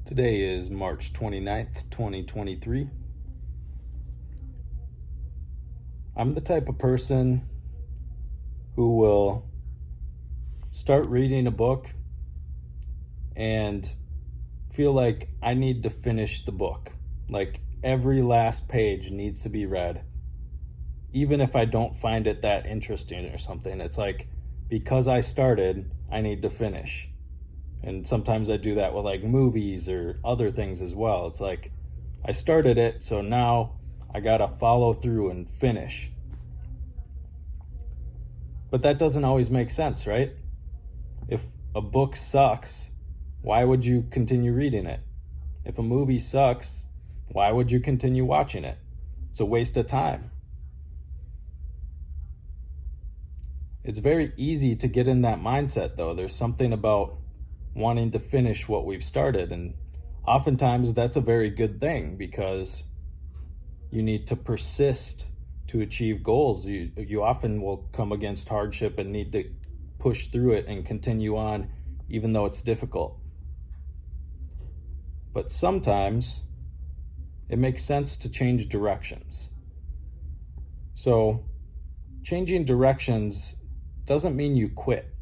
Today is March 29th, 2023. I'm the type of person who will start reading a book and feel like I need to finish the book. Like every last page needs to be read. Even if I don't find it that interesting or something, it's like because I started, I need to finish. And sometimes I do that with like movies or other things as well. It's like I started it, so now I gotta follow through and finish. But that doesn't always make sense, right? If a book sucks, why would you continue reading it? If a movie sucks, why would you continue watching it? It's a waste of time. It's very easy to get in that mindset, though. There's something about wanting to finish what we've started, and oftentimes that's a very good thing because you need to persist to achieve goals. You often will come against hardship and need to push through it and continue on even though it's difficult. But sometimes it makes sense to change directions. So changing directions doesn't mean you quit.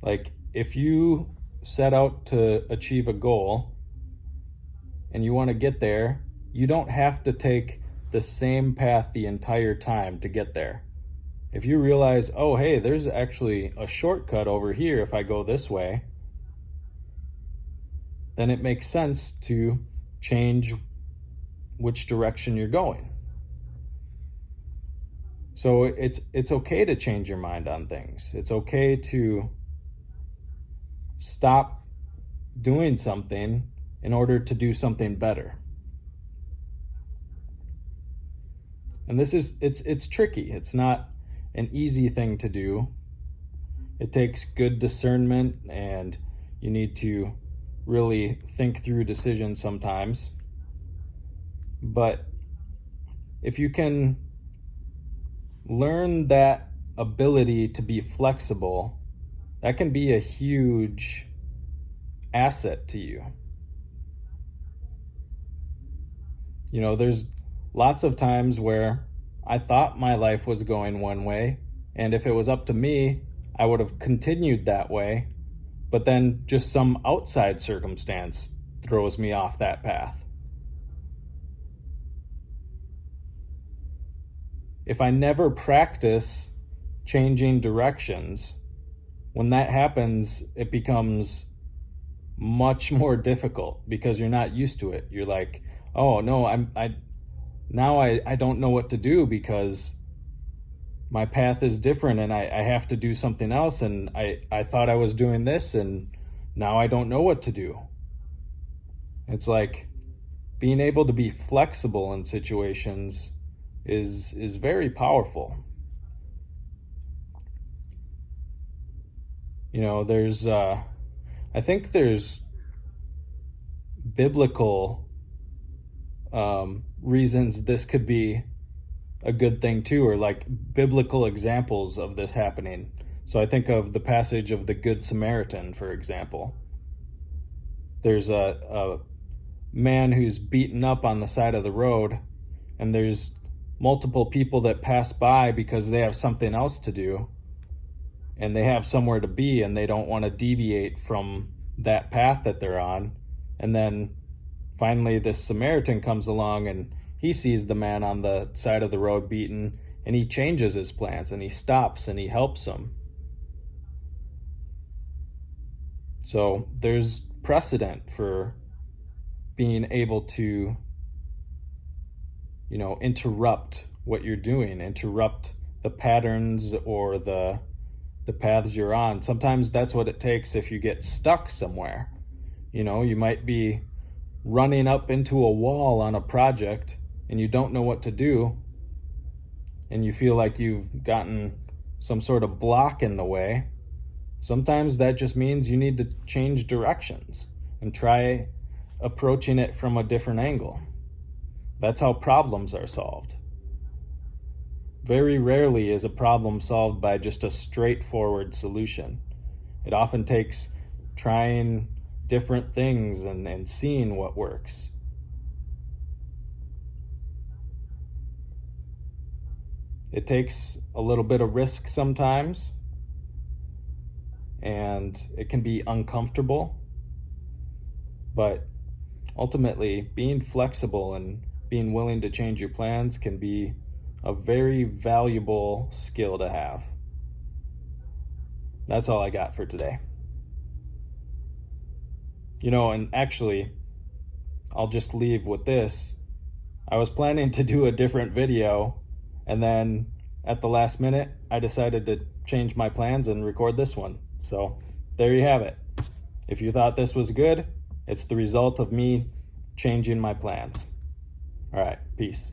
Like if you set out to achieve a goal and you want to get there, you don't have to take the same path the entire time to get there. If you realize, oh, hey, there's actually a shortcut over here if I go this way, then it makes sense to change which direction you're going. So it's okay to change your mind on things. It's okay to stop doing something in order to do something better. And it's tricky. It's not an easy thing to do. It takes good discernment, and you need to really think through decisions sometimes. But if you can learn that ability to be flexible, that can be a huge asset to you. You know, there's lots of times where I thought my life was going one way, and if it was up to me, I would have continued that way, but then just some outside circumstance throws me off that path. If I never practice changing directions, when that happens, it becomes much more difficult because you're not used to it. You're like, oh no, I don't know what to do because my path is different and I have to do something else, and I thought I was doing this and now I don't know what to do. It's like being able to be flexible in situations is very powerful. You know, I think there's biblical reasons this could be a good thing too, or like biblical examples of this happening. So I think of the passage of the Good Samaritan, for example. There's a man who's beaten up on the side of the road, and there's multiple people that pass by because they have something else to do and they have somewhere to be and they don't want to deviate from that path that they're on. And then finally this Samaritan comes along and he sees the man on the side of the road beaten, and he changes his plans and he stops and he helps him. So there's precedent for being able to, you know, interrupt what you're doing, interrupt the patterns or the paths you're on. Sometimes that's what it takes if you get stuck somewhere. You know, you might be running up into a wall on a project and you don't know what to do, and you feel like you've gotten some sort of block in the way. Sometimes that just means you need to change directions and try approaching it from a different angle. That's how problems are solved. Very rarely is a problem solved by just a straightforward solution. It often takes trying different things and seeing what works. It takes a little bit of risk sometimes, and it can be uncomfortable, but ultimately being flexible and being willing to change your plans can be a very valuable skill to have. That's all I got for today. And actually, I'll just leave with this. I was planning to do a different video, and then at the last minute, I decided to change my plans and record this one. So there you have it. If you thought this was good, it's the result of me changing my plans. All right, peace.